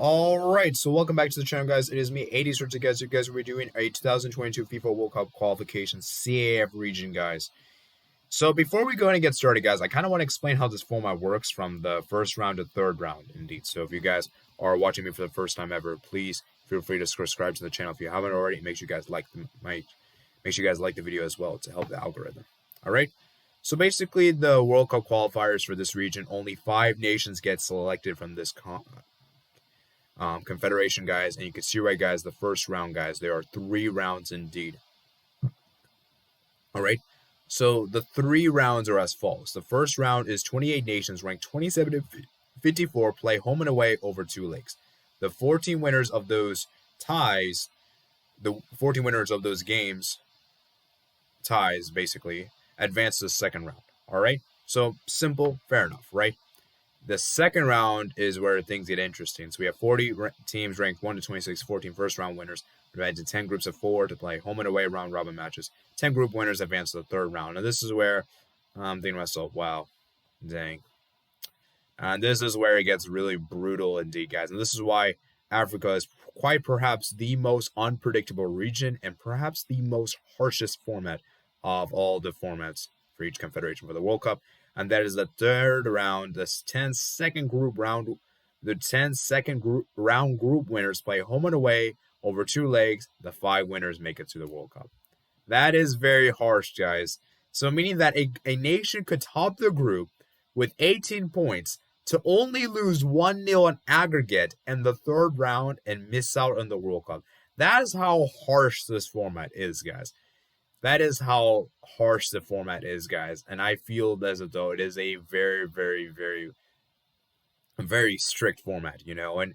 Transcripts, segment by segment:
Alright, so welcome back to the channel, guys. It is me, 80 Sorts of guys. You guys will be doing a 2022 FIFA World Cup qualification CAF region, guys. So before we go ahead and get started, guys, I kind of want to explain how this format works from the first round to third round, indeed. So if you guys are watching me for the first time ever, please feel free to subscribe to the channel if you haven't already. Make sure you guys like the video as well to help the algorithm. Alright? So basically, the World Cup qualifiers for this region, only 5 nations get selected from this confederation, guys, and you can see right, guys, the first round, guys, there are 3 rounds indeed. All right, so the 3 rounds are as follows. The first round is 28 nations ranked 27 to 54 play home and away over 2 legs. The 14 winners of those ties, the 14 winners of those games ties, basically advance to the second round. All right, so simple, fair enough, right? The second round is where things get interesting. So we have 40 teams ranked 1 to 26, 14 first round winners. We're divided into 10 groups of 4 to play home and away round robin matches. 10 group winners advance to the third round. And this is where I'm thinking to myself, wow, dang. And this is where it gets really brutal indeed, guys. And this is why Africa is quite perhaps the most unpredictable region and perhaps the most harshest format of all the formats for each confederation for the World Cup. And that is the third round, the 10-second group round. The 10-second round group winners play home and away over 2 legs. The 5 winners make it to the World Cup. That is very harsh, guys. So meaning that a nation could top the group with 18 points to only lose 1-0 in aggregate in the third round and miss out on the World Cup. That is how harsh this format is, guys. That is how harsh the format is, guys. And I feel as though it is a very, very, very, very strict format, and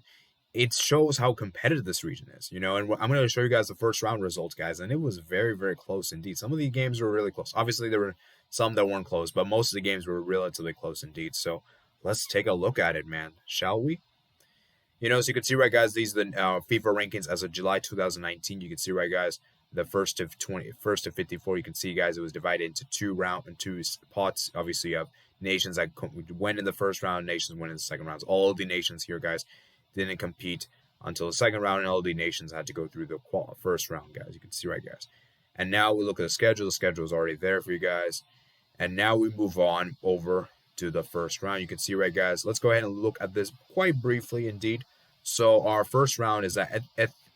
it shows how competitive this region is, and I'm going to show you guys the first round results, guys, and it was very, very close indeed. Some of the games were really close. Obviously, there were some that weren't close, but most of the games were relatively close indeed. So let's take a look at it, man, shall we? So you can see, right, guys, these are the FIFA rankings as of July 2019. You can see, right, guys, the first of 54. You can see, guys, it was divided into 2 pots. Obviously, you have nations that went in the first round, nations went in the second rounds. All of the nations here, guys, didn't compete until the second round, and all of the nations had to go through the first round, guys. You can see, right, guys. And now we look at the schedule. The schedule is already there for you guys. And now we move on over to the first round. You can see, right, guys. Let's go ahead and look at this quite briefly indeed. So our first round is that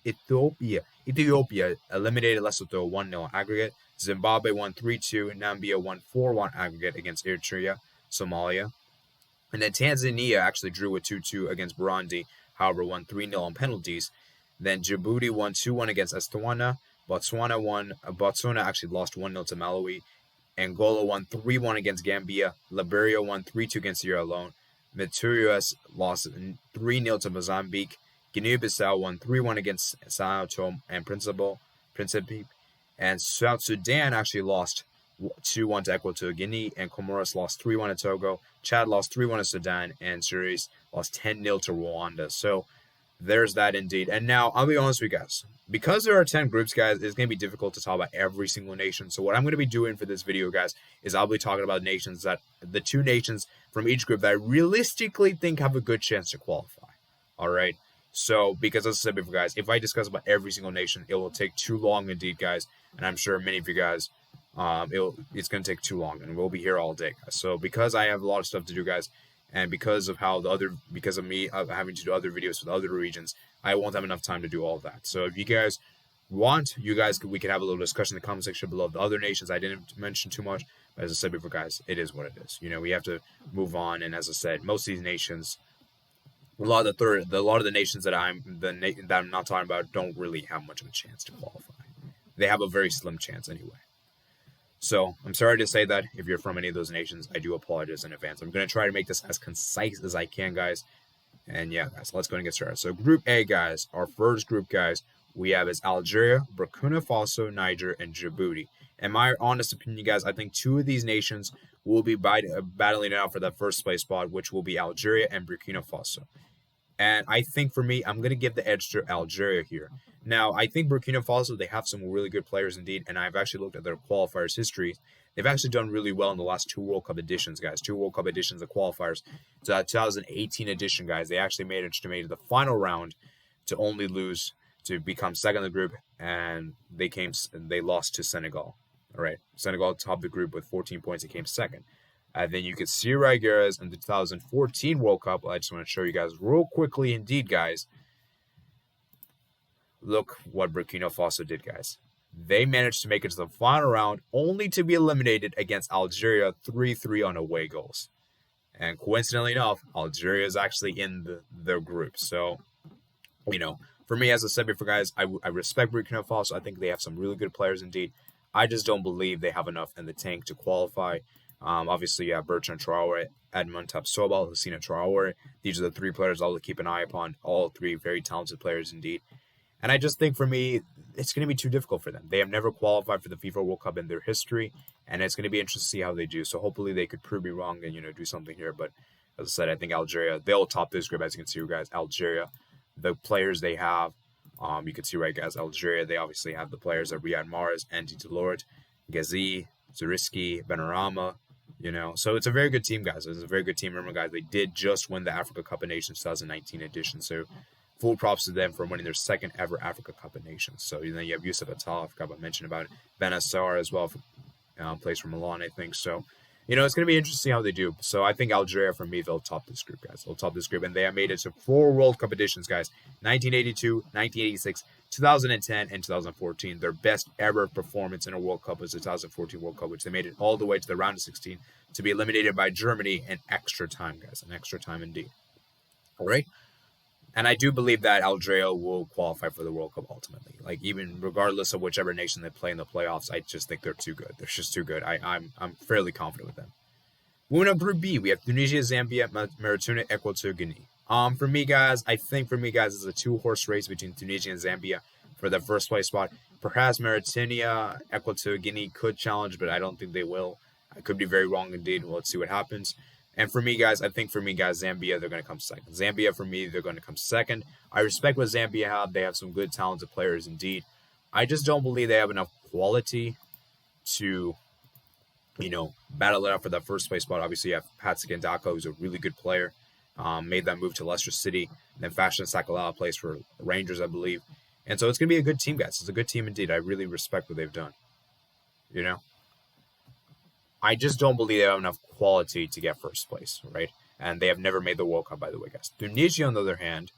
Ethiopia eliminated Lesotho 1-0 aggregate. Zimbabwe won 3-2. Namibia won 4-1 aggregate against Eritrea, Somalia. And then Tanzania actually drew with 2-2 against Burundi, however, won 3-0 on penalties. Then Djibouti won 2-1 against Botswana. Botswana actually lost 1-0 to Malawi. Angola won 3-1 against Gambia. Liberia won 3-2 against Sierra Leone. Mauritius lost 3-0 to Mozambique. Guinea-Bissau won 3-1 against Sao Tome and Principe. And South Sudan actually lost 2-1 to Equatorial Guinea. And Comoros lost 3-1 to Togo. Chad lost 3-1 to Sudan. And Suisse lost 10-0 to Rwanda. So there's that indeed. And now, I'll be honest with you guys. Because there are 10 groups, guys, it's going to be difficult to talk about every single nation. So what I'm going to be doing for this video, guys, is I'll be talking about nations the 2 nations from each group that I realistically think have a good chance to qualify. All right. So, because as I said before, guys, if I discuss about every single nation, it will take too long indeed, guys. And I'm sure many of you guys, it's going to take too long, and we'll be here all day, guys. So, because I have a lot of stuff to do, guys, and because of me having to do other videos for the other regions, I won't have enough time to do all of that. So, if you guys want, we can have a little discussion in the comment section below of the other nations. I didn't mention too much, but as I said before, guys, it is what it is. We have to move on, and as I said, most of these nations, a lot of the nations that I'm not talking about don't really have much of a chance to qualify. They have a very slim chance anyway. So I'm sorry to say that if you're from any of those nations, I do apologize in advance. I'm going to try to make this as concise as I can, guys. And yeah, guys, let's go and get started. So Group A, guys, our first group, guys, we have is Algeria, Burkina Faso, Niger, and Djibouti. In my honest opinion, guys, I think 2 of these nations will be battling it out for that first place spot, which will be Algeria and Burkina Faso. And I think for me, I'm going to give the edge to Algeria here. Now, I think Burkina Faso, they have some really good players indeed. And I've actually looked at their qualifiers history. they've actually done really well in the last 2 World Cup editions, guys. 2 World Cup editions of qualifiers. So that 2018 edition, guys, they actually made it the final round to only lose to become second in the group, and they lost to Senegal. All right, Senegal topped the group with 14 points. It came second. And then you could see right here in the 2014 World Cup. I just want to show you guys real quickly, indeed, guys. Look what Burkina Faso did, guys. They managed to make it to the final round, only to be eliminated against Algeria 3-3 on away goals. And coincidentally enough, Algeria is actually in their group. So, for me, as I said before, guys, I respect Burkina Faso. I think they have some really good players indeed. I just don't believe they have enough in the tank to qualify. Obviously, you have Bertrand Traore, Edmond Tapsoba, Houssina Traore. These are the 3 players I'll keep an eye upon. All 3 very talented players indeed. And I just think, for me, it's going to be too difficult for them. They have never qualified for the FIFA World Cup in their history, and it's going to be interesting to see how they do. So hopefully they could prove me wrong and, do something here. But as I said, I think Algeria, they'll top this group, as you can see, guys. Algeria, the players they have, you can see, right, guys, Algeria, they obviously have the players of Riyad Mahrez, Andy Delort, Ghazi, Zuriski, Benrahma, So it's a very good team, guys. It's a very good team. Remember, guys, they did just win the Africa Cup of Nations 2019 edition. So full props to them for winning their second ever Africa Cup of Nations. So, you have Yusuf Attal, I forgot to mention about it. Ben Assar as well, plays for Milan, I think. So, it's going to be interesting how they do. So I think Algeria, for me, they'll top this group, guys. They'll top this group. And they have made it to 4 World Cup editions, guys. 1982, 1986, 2010, and 2014. Their best ever performance in a World Cup was the 2014 World Cup, which they made it all the way to the round of 16 to be eliminated by Germany in extra time, guys. In extra time indeed. All right? And I do believe that Algeria will qualify for the World Cup ultimately. Like, even regardless of whichever nation they play in the playoffs, I just think they're too good. They're just too good. I'm fairly confident with them. Moving on to Group B, we have Tunisia, Zambia, Mauritania, Equatorial Guinea. For me, guys, it's a 2-horse race between Tunisia and Zambia for the first place spot. Perhaps Mauritania, Equatorial Guinea could challenge, but I don't think they will. I could be very wrong indeed. Well, let's see what happens. And for me, guys, Zambia, they're going to come second. Zambia, for me, they're going to come second. I respect what Zambia have. They have some good, talented players indeed. I just don't believe they have enough quality to, battle it out for that first place spot. Obviously, you have Patrick Ndako, who's a really good player. Made that move to Leicester City. And then Fashion Sakalala plays for Rangers, I believe. And so it's going to be a good team, guys. It's a good team indeed. I really respect what they've done. I just don't believe they have enough quality to get first place, right? And they have never made the World Cup, by the way, guys. Tunisia, on the other hand,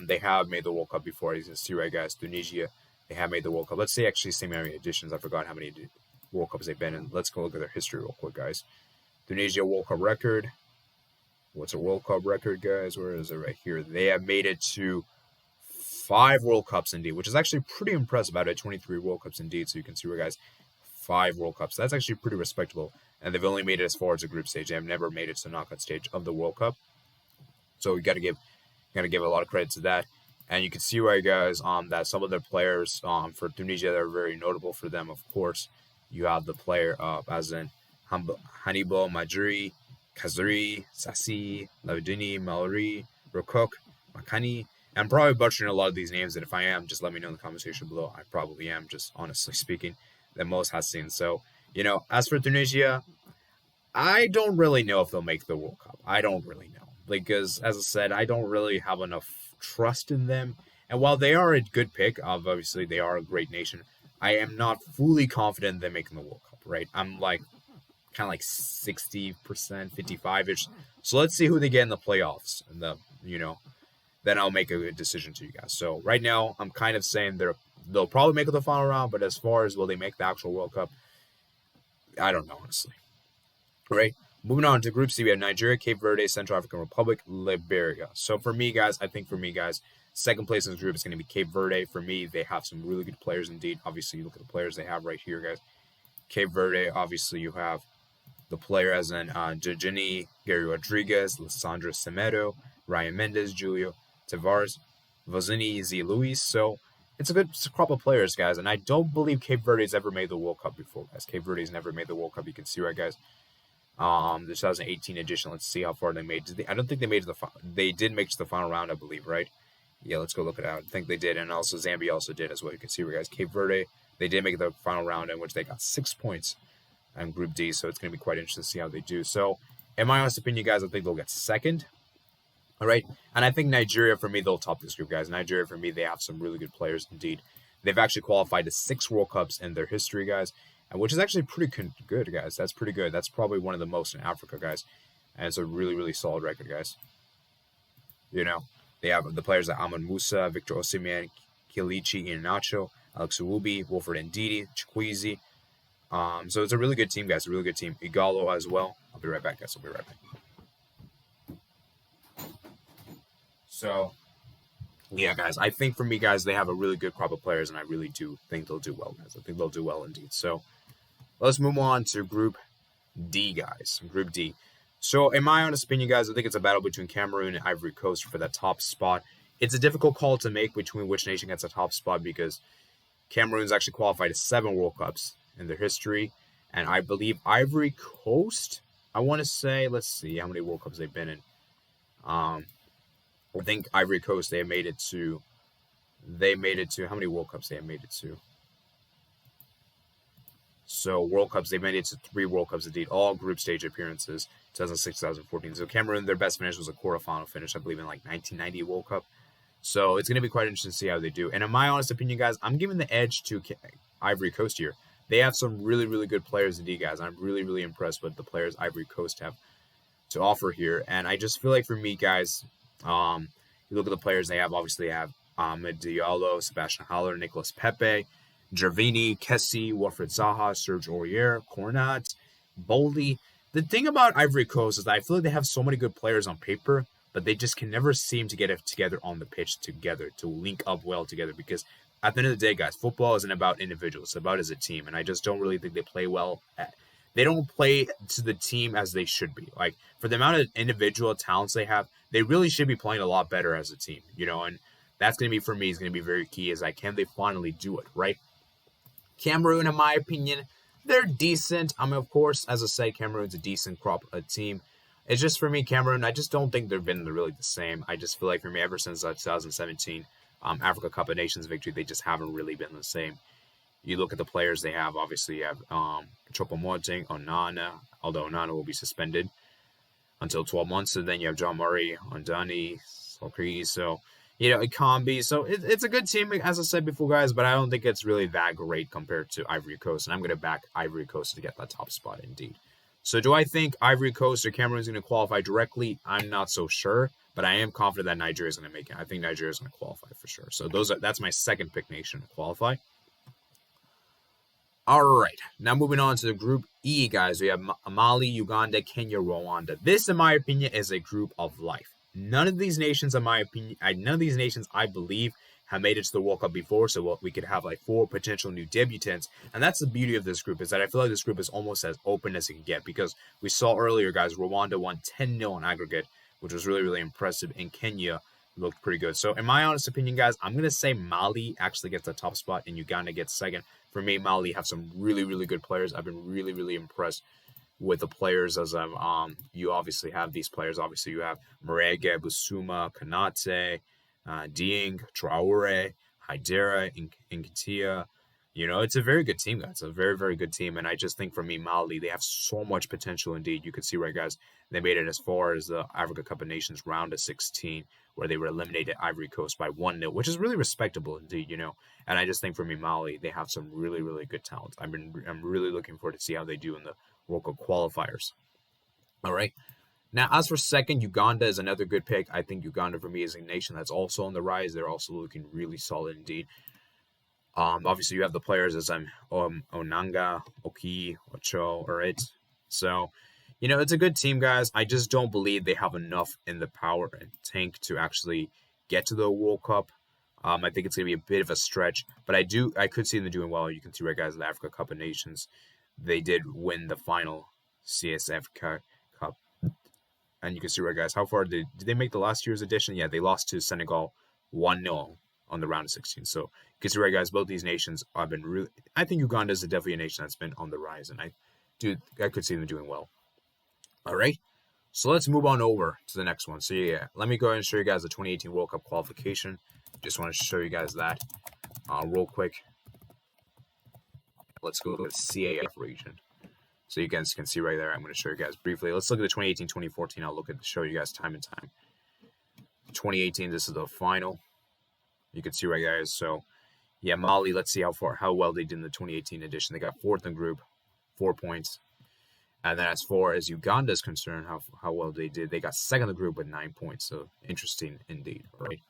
they have made the World Cup before. You can see, right, guys, Tunisia, they have made the World Cup. Let's say actually see how many editions. I forgot how many World Cups they've been in. Let's go look at their history real quick, guys. Tunisia World Cup record. What's a World Cup record, guys? Where is it? Right here. They have made it to 5 World Cups indeed, which is actually pretty impressive out of 23 World Cups indeed. So you can see, right, guys, 5 World Cups. That's actually pretty respectable. And they've only made it as far as the group stage. They have never made it to the knockout stage of the World Cup. So you got to give a lot of credit to that. And you can see, right, guys, that some of their players for Tunisia, they're very notable for them. Of course, you have the player as in Hannibal Majuri, Kazuri, Sassi, Lavidini, Mallory, Rokok, Makani. I'm probably butchering a lot of these names, and if I am, just let me know in the comment section below. I probably am, just honestly speaking, that most has seen. So, as for Tunisia, I don't really know if they'll make the World Cup. I don't really know. Because, as I said, I don't really have enough trust in them. And while they are a good pick, obviously they are a great nation, I am not fully confident in them making the World Cup, right? I'm kind of like 60%, 55-ish. So let's see who they get in the playoffs. And then I'll make a good decision to you guys. So right now, I'm kind of saying they'll probably make it the final round, but as far as will they make the actual World Cup, I don't know, honestly. All right, moving on to Group C, we have Nigeria, Cape Verde, Central African Republic, Liberia. So for me, guys, second place in this group is going to be Cape Verde. For me, they have some really good players indeed. Obviously, you look at the players they have right here, guys. Cape Verde, obviously, you have the player as in Jajini, Gary Rodriguez, Lissandra Semedo, Ryan Mendes, Julio Tavares, Vozini Z. Luis. So it's a good crop of players, guys. And I don't believe Cape Verde's ever made the World Cup before, guys. Cape Verde's never made the World Cup. You can see, right, guys. The 2018 edition. Let's see how far they made. I don't think they made they did make it to the final round, I believe, right? Yeah, let's go look it out. I think they did. And also Zambia also did as well. You can see, right, guys. Cape Verde, they did make the final round in which they got 6 points and Group D, so it's going to be quite interesting to see how they do. So, in my honest opinion, guys, I think they'll get second. All right, and I think Nigeria, for me, they'll top this group, guys. Nigeria, for me, they have some really good players indeed. They've actually qualified to 6 World Cups in their history, guys, and which is actually pretty good, guys. That's pretty good. That's probably one of the most in Africa, guys, and it's a really, really solid record, guys. You know, they have the players like Ahmed Musa, Victor Osimhen, Kelechi Iheanacho, Alex Iwobi, Wilfred Ndidi, Chikwueze. So it's a really good team, guys. A really good team. Igalo as well. I'll be right back, guys. I'll be right back. So, yeah, guys, I think for me, guys, they have a really good crop of players, and I really do think they'll do well, guys. I think they'll do well indeed. So, let's move on to Group D, guys. Group D. So, in my honest opinion, guys, I think it's a battle between Cameroon and Ivory Coast for that top spot. It's a difficult call to make between which nation gets a top spot because Cameroon's actually qualified to 7 World Cups in their history, and I believe Ivory Coast, I want to say, let's see how many World Cups they've been in. I think Ivory Coast, they made it to, how many World Cups they have made it to? So, World Cups, they made it to 3 World Cups indeed, all group stage appearances, 2006, 2014. So, Cameroon, their best finish was a quarterfinal finish, I believe, in like 1990 World Cup. So, it's going to be quite interesting to see how they do. And in my honest opinion, guys, I'm giving the edge to Ivory Coast here. They have some really, really good players indeed, guys. I'm really, really impressed with the players Ivory Coast have to offer here. And I just feel like for me, guys, you look at the players they have. Obviously, they have Ahmed Diallo, Sebastian Haller, Nicolas Pepe, Gervini, Kessie, Wilfred Zaha, Serge Aurier, Cornat, Boldy. The thing about Ivory Coast is that I feel like they have so many good players on paper, but they just can never seem to get it together on the pitch together, to link up well together. Because at the end of the day, guys, football isn't about individuals. It's about as a team. And I just don't really think they play well. They don't play to the team as they should be. Like, for the amount of individual talents they have, they really should be playing a lot better as a team, you know, and that's going to be, for me, is going to be very key, is like, can they finally do it, right? Cameroon, in my opinion, they're decent. I mean, of course, as I say, Cameroon's a decent team. It's just, for me, Cameroon, I just don't think they've been really the same. I just feel like, for me, ever since 2017 Africa Cup of Nations victory, they just haven't really been the same. You look at the players they have, obviously you have Choupo-Moting, Onana, although Onana will be suspended until 12 months, and then you have John Murray, Ondani, Solkri, so, you know, Ikambi. So it's a good team, as I said before, guys, but I don't think it's really that great compared to Ivory Coast, and I'm going to back Ivory Coast to get that top spot indeed. So do I think Ivory Coast or Cameroon is going to qualify directly? I'm not so sure, but I am confident that Nigeria is going to make it. I think Nigeria is going to qualify for sure. So that's my second pick nation to qualify. All right, now moving on to the Group E, guys. We have Mali, Uganda, Kenya, Rwanda. This, in my opinion, is a group of life. None of these nations, in my opinion, I believe, have made it to the World Cup before, so we could have like 4 potential new debutants. And that's the beauty of this group, is that I feel like this group is almost as open as it can get, because we saw earlier, guys, Rwanda won 10-0 on aggregate, which was really, really impressive, and Kenya looked pretty good. So in my honest opinion, guys, I'm going to say Mali actually gets the top spot and Uganda gets second. For me, Mali have some really, really good players. I've been really, really impressed with the players, as you obviously have these players. Obviously, you have Marege, Busuma, Kanate, Dieng, Traore, Haidara, Nkatia. You know, it's a very good team, guys. It's a very, very good team. And I just think, for me, Mali, they have so much potential indeed. You can see, right, guys, they made it as far as the Africa Cup of Nations round of 16, where they were eliminated Ivory Coast by 1-0, which is really respectable indeed, you know. And I just think, for me, Mali, they have some really, really good talent. I'm really looking forward to see how they do in the World Cup qualifiers. All right. Now, as for second, Uganda is another good pick. I think Uganda, for me, is a nation that's also on the rise. They're also looking really solid indeed. Obviously, you have the players as Onanga, Oki, Ocho, Orit. So, you know, it's a good team, guys. I just don't believe they have enough in the power and tank to actually get to the World Cup. I think it's going to be a bit of a stretch, but I could see them doing well. You can see, right, guys, the Africa Cup of Nations, they did win the final CSF Cup. And you can see, right, guys, how far did they make the last year's edition? Yeah, they lost to Senegal 1-0 on the round of 16. So you can see, right, guys, both these nations have been really, I think Uganda is definitely a nation that's been on the rise, and I could see them doing well. All right. So let's move on over to the next one. So yeah, let me go ahead and show you guys the 2018 World Cup qualification. Just want to show you guys that real quick. Let's go to the CAF region. So you guys can see right there. I'm going to show you guys briefly. Let's look at the 2018, 2014. I'll show you guys time and time. 2018, this is the final. You can see right guys. So yeah, Mali, let's see how well they did in the 2018 edition. They got 4th in group, 4 points. And then as far as Uganda is concerned, how well they did, they got 2nd in the group with 9 points. So interesting indeed, right?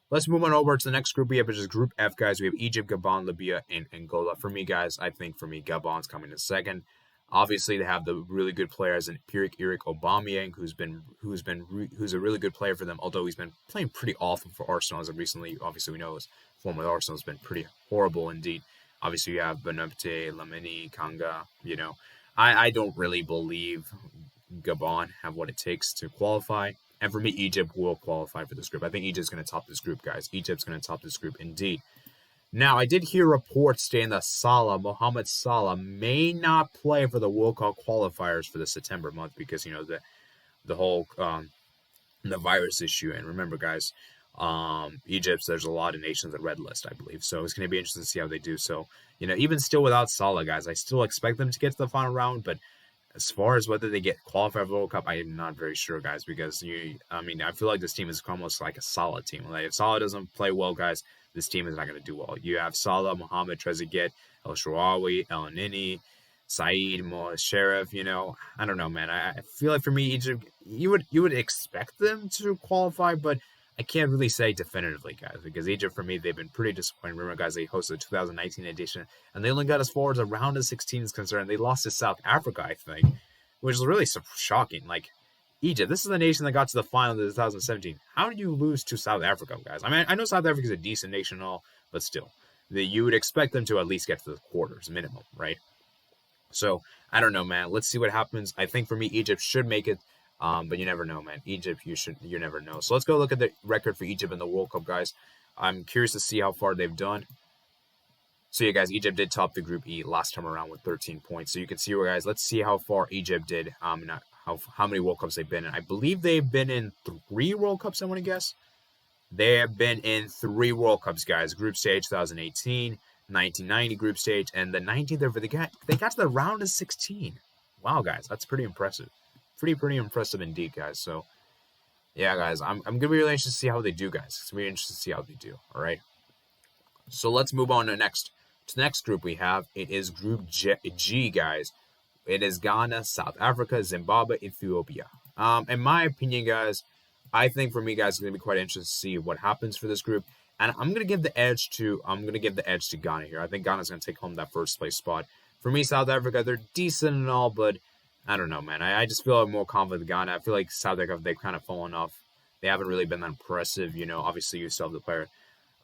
Let's move on over to the next group we have, which is Group F, guys. We have Egypt, Gabon, Libya, and Angola. For me, guys, I think Gabon's coming in 2nd. Obviously, they have the really good players in Pierre-Emerick Aubameyang, who's a really good player for them. Although he's been playing pretty awful for Arsenal as of recently. Obviously, we know his form with Arsenal has been pretty horrible indeed. Obviously, you have Benapte, Lamini, Kanga. You know, I don't really believe Gabon have what it takes to qualify. And for me, Egypt will qualify for this group. I think Egypt's going to top this group, guys. Egypt's going to top this group indeed. Now, I did hear reports stating that Mohamed Salah, may not play for the World Cup qualifiers for the September month because, you know, the whole the virus issue. And remember, guys, Egypt, there's a lot of nations at red list, I believe. So it's going to be interesting to see how they do. So, you know, even still without Salah, guys, I still expect them to get to the final round. But as far as whether they get qualified for the World Cup, I am not very sure, guys, because I feel like this team is almost like a Salah team. Like if Salah doesn't play well, guys, this team is not going to do well. You have Salah, Mohamed, Trezeguet, El Shaarawy, El Nini, Saeed, Sheriff. You know, I don't know, man. I feel like for me, Egypt, you would expect them to qualify, but I can't really say definitively, guys, because Egypt, for me, they've been pretty disappointing. Remember, guys, they hosted the 2019 edition, and they only got as far as a round of 16 is concerned. They lost to South Africa, I think, which is really shocking. Like, Egypt, this is the nation that got to the final of 2017. How did you lose to South Africa, guys? I mean, I know South Africa is a decent nation and all, but still, you would expect them to at least get to the quarters minimum, right? So, I don't know, man. Let's see what happens. I think for me, Egypt should make it. But you never know, man. Egypt, you never know. So let's go look at the record for Egypt in the World Cup, guys. I'm curious to see how far they've done. So yeah, guys, Egypt did top the Group E last time around with 13 points. So you can see, guys, let's see how far Egypt did. How many World Cups they've been in. I believe they've been in 3 World Cups, I want to guess. They have been in 3 World Cups, guys. Group stage 2018, 1990 group stage, and the 19th, they got to the round of 16. Wow, guys, that's pretty impressive. Pretty impressive indeed, guys. So, yeah, guys, I'm going to be really interested to see how they do, guys. It's really interesting to see how they do, all right? So, let's move on to the next group we have. It is Group G, guys. It is Ghana, South Africa, Zimbabwe, Ethiopia. In my opinion, guys, I think for me, guys, it's going to be quite interesting to see what happens for this group. And I'm going to give the edge to Ghana here. I think Ghana's going to take home that first place spot. For me, South Africa, they're decent and all, but I don't know, man. I just feel more confident with Ghana. I feel like South Africa, they've kind of fallen off. They haven't really been that impressive. You know, obviously you still have the player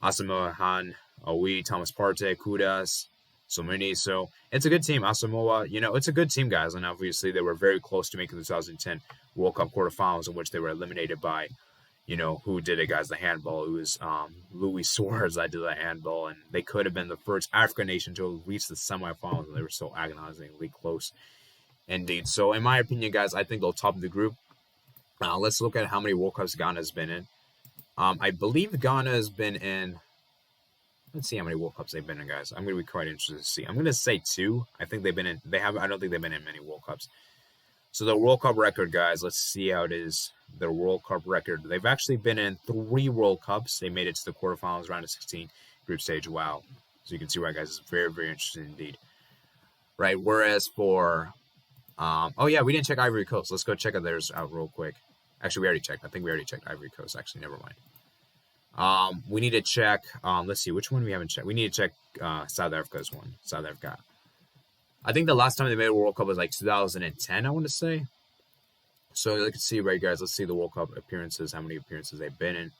Asamoah Han, Owi, Thomas Partey, Kudas, so many. So it's a good team. Asamoah, you know, it's a good team, guys. And obviously they were very close to making the 2010 World Cup quarterfinals, in which they were eliminated by, you know, who did it, guys? The handball. It was Luis Suarez that did the handball. And they could have been the first African nation to reach the semifinals. And they were so agonizingly close. Indeed. So, in my opinion, guys, I think they'll top the group. Let's look at how many World Cups Ghana has been in. I believe Ghana has been in. Let's see how many World Cups they've been in, guys. I'm going to be quite interested to see. I'm going to say 2. I think they've been in. I don't think they've been in many World Cups. So the World Cup record, guys. Let's see how it is. Their World Cup record. They've actually been in 3 World Cups. They made it to the quarterfinals, round of 16, group stage. Wow. So you can see why, guys. It's very, very interesting indeed. Right. Whereas for oh yeah, we didn't check Ivory Coast. Let's go check theirs out real quick. Actually, we already checked. I think we already checked Ivory Coast. Actually, never mind. We need to check. Let's see which one we haven't checked. We need to check South Africa's one. South Africa. I think the last time they made a World Cup was like 2010. I want to say. So you can see, right, guys. Let's see the World Cup appearances. How many appearances they've been in?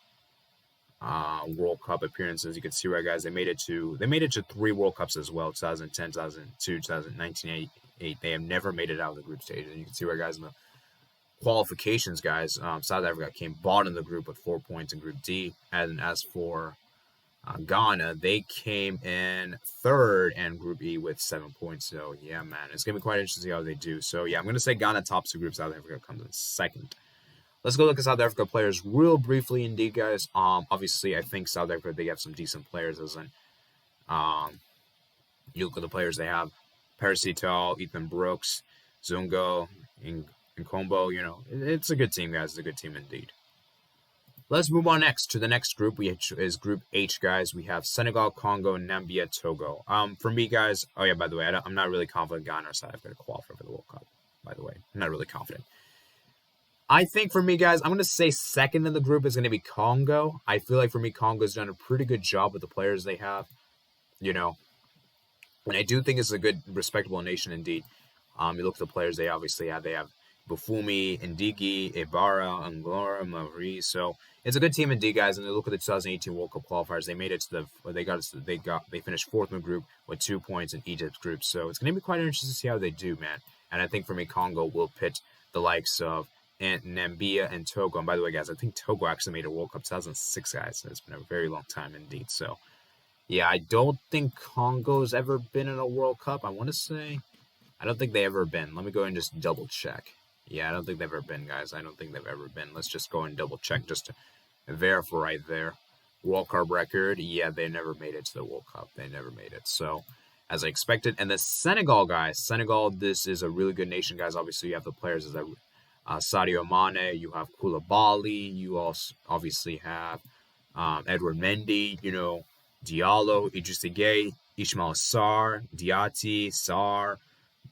World Cup appearances. You can see, right, guys. They made it to 3 World Cups as well. 2010, 2002, 2019. They have never made it out of the group stage. And you can see, right, guys, in the qualifications, guys, South Africa came bottom of the group with 4 points in Group D. And as for Ghana, they came in 3rd in Group E with 7 points. So, yeah, man, it's going to be quite interesting to see how they do. So, yeah, I'm going to say Ghana tops the group. South Africa comes in 2nd. Let's go look at South Africa players real briefly indeed, guys. Obviously, I think South Africa, they have some decent players. As in, you look at the players they have. Perisital, Ethan Brooks, Zungo, and Combo. It's a good team, guys. It's a good team indeed. Let's move on next to the next group, which is Group H, guys. We have Senegal, Congo, Namibia, Togo. For me, guys. Oh yeah, by the way, I'm not really confident Ghana or South Africa to qualify for the World Cup. By the way, I'm not really confident. I think for me, guys, I'm going to say second in the group is going to be Congo. I feel like for me, Congo's done a pretty good job with the players they have. And I do think it's a good, respectable nation indeed. You look at the players they obviously have. They have Bufumi, Ndigi, Ibarra, Angora, Marie. So it's a good team indeed, guys. And they look at the 2018 World Cup qualifiers. They made it to they finished fourth in the group with 2 points in Egypt's group. So it's going to be quite interesting to see how they do, man. And I think for me, Congo will pit the likes of Namibia and Togo. And by the way, guys, I think Togo actually made a World Cup 2006, guys. It's been a very long time indeed. So yeah, I don't think Congo's ever been in a World Cup. I want to say, I don't think they've ever been. Let me go and just double check. Yeah, I don't think they've ever been, guys. I don't think they've ever been. Let's just go and double check just to verify right there. World Cup record. Yeah, they never made it to the World Cup. They never made it. So, as I expected. And the Senegal, guys. Senegal, this is a really good nation, guys. Obviously, you have the players as Sadio Mane. You have Koulibaly. You also obviously have Edward Mendy. Diallo, Idrissa Gueye, Ismail Sarr, Diati, Sarr,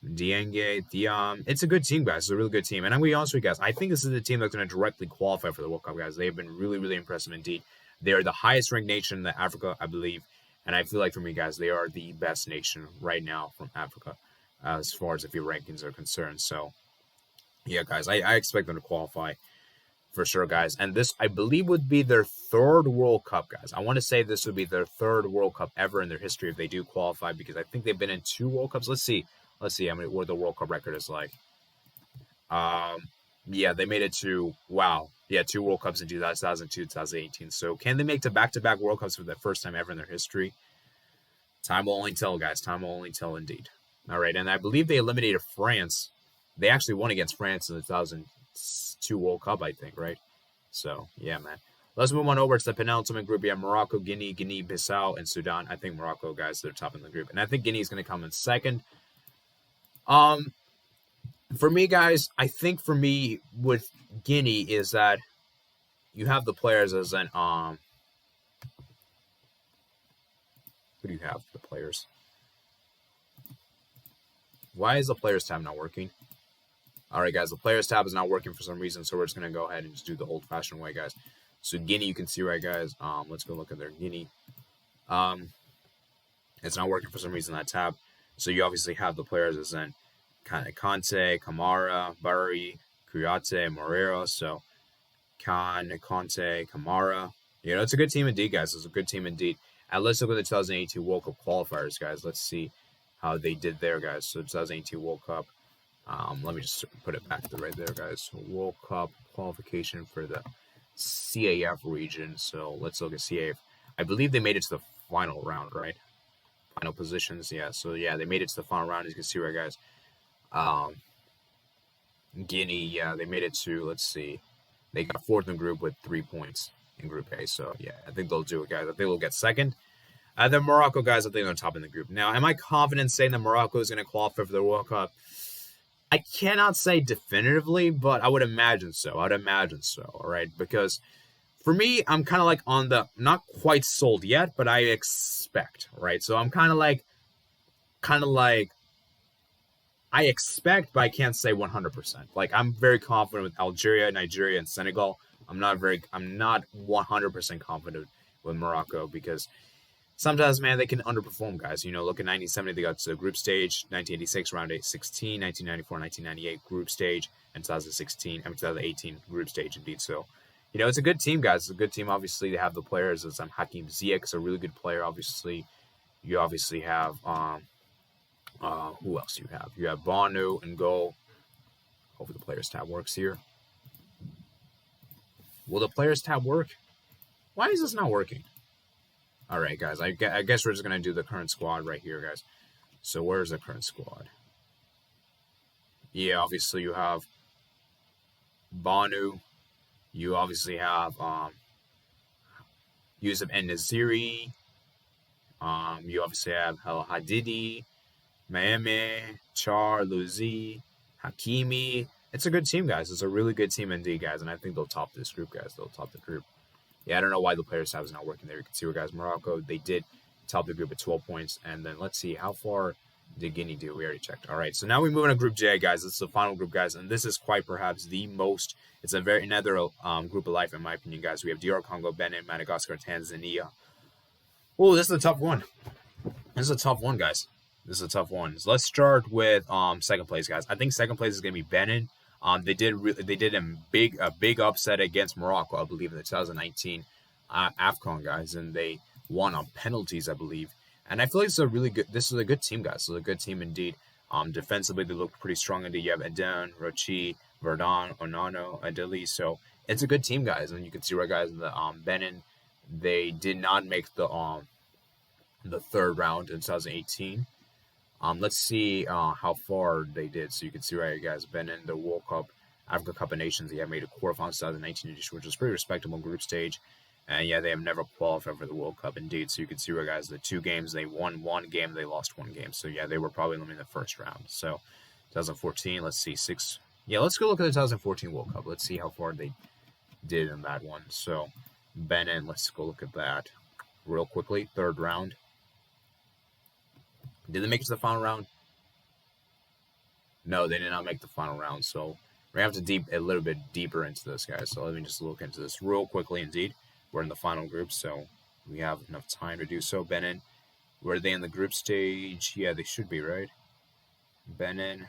Dienge, Diam. It's a good team, guys. It's a really good team. And I'm going to be honest with you guys. I think this is the team that's going to directly qualify for the World Cup, guys. They have been really, really impressive indeed. They are the highest ranked nation in Africa, I believe. And I feel like for me, guys, they are the best nation right now from Africa as far as if your rankings are concerned. So, yeah, guys, I expect them to qualify. For sure, guys. And this, I believe, would be their third World Cup, guys. I want to say this would be their third World Cup ever in their history if they do qualify, because I think they've been in 2 World Cups. Let's see what the World Cup record is like. Yeah, they made it to, 2 World Cups in 2002, 2018. So can they make back-to-back World Cups for the first time ever in their history? Time will only tell, guys. Time will only tell indeed. All right, and I believe they eliminated France. They actually won against France in the 2002 World Cup, I think, right? So, yeah, man. Let's move on over to the penultimate group. We have Morocco, Guinea-Bissau, and Sudan. I think Morocco, guys, they're top in the group. And I think Guinea is going to come in second. For me, guys, I think for me with Guinea is that you have the players as an, who do you have, the players? Why is the players tab not working? All right, guys, the players tab is not working for some reason, so we're just going to go ahead and just do the old-fashioned way, guys. So Guinea, you can see, right, guys? Let's go look at their Guinea. It's not working for some reason, that tab. So you obviously have the players as in Conte, Kamara, Barry, Kouyaté, Moreira. So Conte, Kamara. It's a good team indeed, guys. It's a good team indeed. And let's look at the 2018 World Cup qualifiers, guys. Let's see how they did there, guys. So 2018 World Cup. Let me just put it back right there, guys. World Cup qualification for the CAF region. So let's look at CAF. I believe they made it to the final round, right? Final positions, yeah. So yeah, they made it to the final round, as you can see, right, guys. Guinea, yeah, they made it to, let's see, they got fourth in the group with 3 points in Group A. So yeah, I think they'll do it, guys. I think they'll get second. Then Morocco, guys, I think they're top in the group. Now, am I confident saying that Morocco is going to qualify for the World Cup? I cannot say definitively, but I would imagine so. All right? Because for me, I'm kind of like on the, not quite sold yet, but I expect, right? So I'm kind of like, I expect, but I can't say 100%. Like, I'm very confident with Algeria, Nigeria, and Senegal. I'm not 100% confident with Morocco because sometimes, man, they can underperform, guys. Look at 1970, they got to the group stage. 1986, round 16. 1994, 1998, group stage. And 2018, group stage, indeed. So, it's a good team, guys. It's a good team. Obviously, they have the players. As Hakim Ziyech is a really good player, obviously. You obviously have, who else do you have? You have Bonu and goal. Hopefully the players tab works here. Will the players tab work? Why is this not working? All right, guys. I guess we're just going to do the current squad right here, guys. So where's the current squad? Yeah, obviously you have Banu. You obviously have Yusuf En-Naziri. You obviously have El Hadidi. Miami, Char, Luzi, Hakimi. It's a good team, guys. It's a really good team indeed, guys. And I think they'll top this group, guys. They'll top the group. Yeah, I don't know why the players tab is not working there. You can see where, guys, Morocco, they did top the group at 12 points. And then let's see, how far did Guinea do? We already checked. All right, so now we move on to Group J, guys. This is the final group, guys. And this is quite perhaps the most, it's a very another group of life, in my opinion, guys. We have DR Congo, Benin, Madagascar, Tanzania. Oh, this is a tough one. This is a tough one, guys. This is a tough one. So let's start with second place, guys. I think second place is gonna be Benin. They did a big upset against Morocco, I believe, in the 2019 AFCON, guys, and they won on penalties, I believe. And I feel like this is a good team, guys. This is a good team indeed. Defensively, they look pretty strong indeed. You have Eden, Rochi, Verdon, Onano, Adeli. So it's a good team, guys. And you can see right, guys, the Benin, they did not make the third round in 2018. Let's see how far they did. So you can see right here, guys, Benin, the World Cup, Africa Cup of Nations, they have made a quarterfinal 2019 edition, which was pretty respectable group stage. And yeah, they have never qualified for the World Cup indeed. So you can see right, guys, the 2 games, they won 1 game, they lost 1 game. So yeah, they were probably eliminated in the first round. So 2014, let's see, 6. Yeah, let's go look at the 2014 World Cup. Let's see how far they did in that one. So Benin, let's go look at that real quickly. Third round. Did they make it to the final round? No, they did not make the final round. So we're going to have to a little bit deeper into this, guys. So let me just look into this real quickly indeed. We're in the final group, so we have enough time to do so. Benin, were they in the group stage? Yeah, they should be, right? Benin.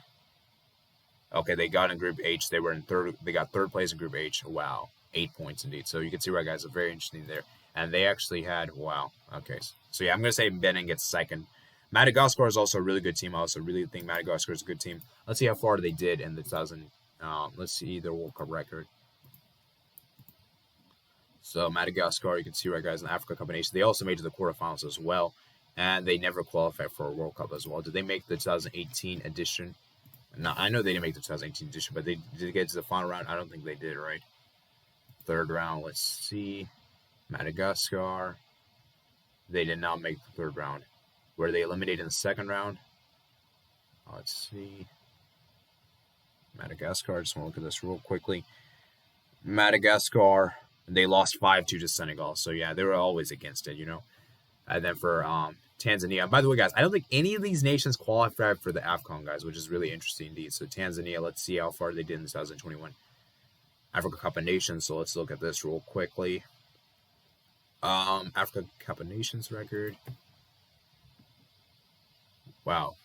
Okay, they got in Group H. They were in third. They got third place in Group H. Wow, 8 points indeed. So you can see, right, guys, are very interesting there. And they actually had, wow. Okay, so yeah, I'm going to say Benin gets second. Madagascar is also a really good team. I also really think Madagascar is a good team. Let's see how far they did in the 2000. Let's see their World Cup record. So Madagascar, you can see right, guys, in the Africa Cup of Nations, they also made to the quarterfinals as well, and they never qualified for a World Cup as well. Did they make the 2018 edition? No, I know they didn't make the 2018 edition, but they did get to the final round. I don't think they did, right? Third round, let's see. Madagascar, they did not make the third round. Were they eliminated in the second round? Let's see. Madagascar, I just want to look at this real quickly. Madagascar, they lost 5-2 to Senegal. So, yeah, they were always against it, you know. And then for Tanzania. By the way, guys, I don't think any of these nations qualified for the AFCON, guys, which is really interesting indeed. So, Tanzania, let's see how far they did in 2021 Africa Cup of Nations. So, let's look at this real quickly. Africa Cup of Nations record. Wow.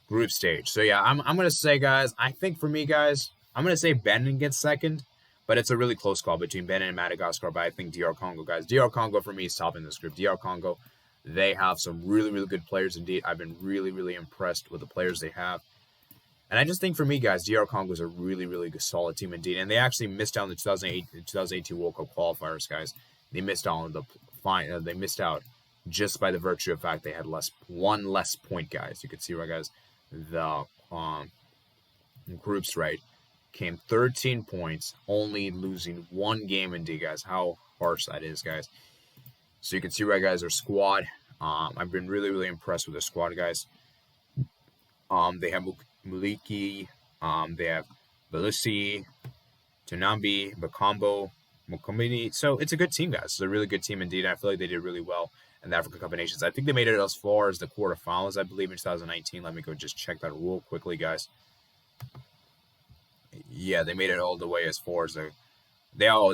Group stage. So, yeah, I'm going to say, guys, I think for me, guys, I'm going to say Benin gets second. But it's a really close call between Benin and Madagascar. But I think DR Congo, guys. DR Congo, for me, is topping this group. DR Congo, they have some really, really good players indeed. I've been really, really impressed with the players they have. And I just think for me, guys, DR Congo is a really, really good, solid team indeed. And they actually missed out on the 2018 World Cup qualifiers, guys. They missed out on the they missed out just by the virtue of the fact they had one less point, guys. You can see, right, guys, the groups, right, came 13 points, only losing 1 game indeed, guys. How harsh that is, guys. So you can see, right, guys, their squad. I've been really, really impressed with their squad, guys. They have Muliki, they have Belusi, Tunambi, Bakambo, Mokomini. So it's a good team, guys. It's a really good team indeed. I feel like they did really well in the Africa Cup of Nations. I think they made it as far as the quarterfinals, I believe, in 2019. Let me go just check that real quickly, guys. Yeah, they made it all the way as far as they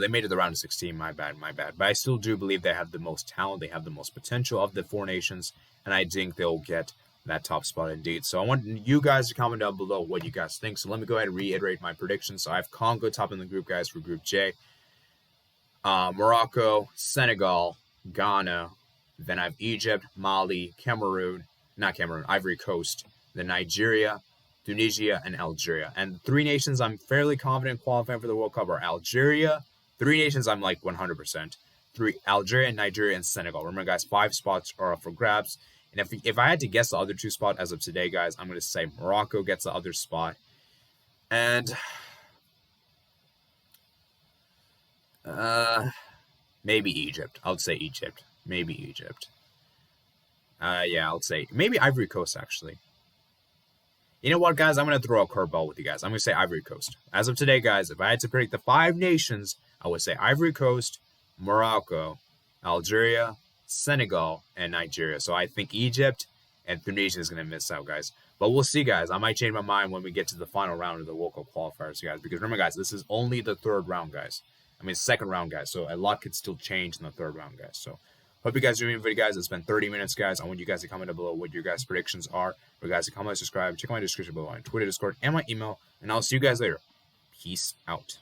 made it the round of 16. My bad. But I still do believe they have the most talent. They have the most potential of the 4 nations, and I think they'll get that top spot indeed. So I want you guys to comment down below what you guys think. So let me go ahead and reiterate my predictions. So I have Congo topping the group, guys, for Group J. Morocco, Senegal, Ghana. Then I have Egypt, Mali, Ivory Coast, then Nigeria, Tunisia, and Algeria. And 3 nations I'm fairly confident qualifying for the World Cup are Algeria. 3 nations I'm like 100%. Algeria, Nigeria, and Senegal. Remember, guys, 5 spots are up for grabs. And if I had to guess the other 2 spots as of today, guys, I'm going to say Morocco gets the other spot. And maybe Egypt. I would say Egypt. Maybe Egypt. Yeah, I'll say maybe Ivory Coast actually. You know what, guys? I'm going to throw a curveball with you guys. I'm going to say Ivory Coast. As of today, guys, if I had to predict the 5 nations, I would say Ivory Coast, Morocco, Algeria, Senegal, and Nigeria. So I think Egypt and Tunisia is going to miss out, guys. But we'll see, guys. I might change my mind when we get to the final round of the World Cup qualifiers, guys. Because remember, guys, this is only the 3rd round, guys. I mean, 2nd round, guys. So a lot could still change in the 3rd round, guys. So hope you guys are enjoying the video, guys. It's been 30 minutes, guys. I want you guys to comment below what your guys' predictions are. For you guys to comment, subscribe, check my description below on Twitter, Discord, and my email. And I'll see you guys later. Peace out.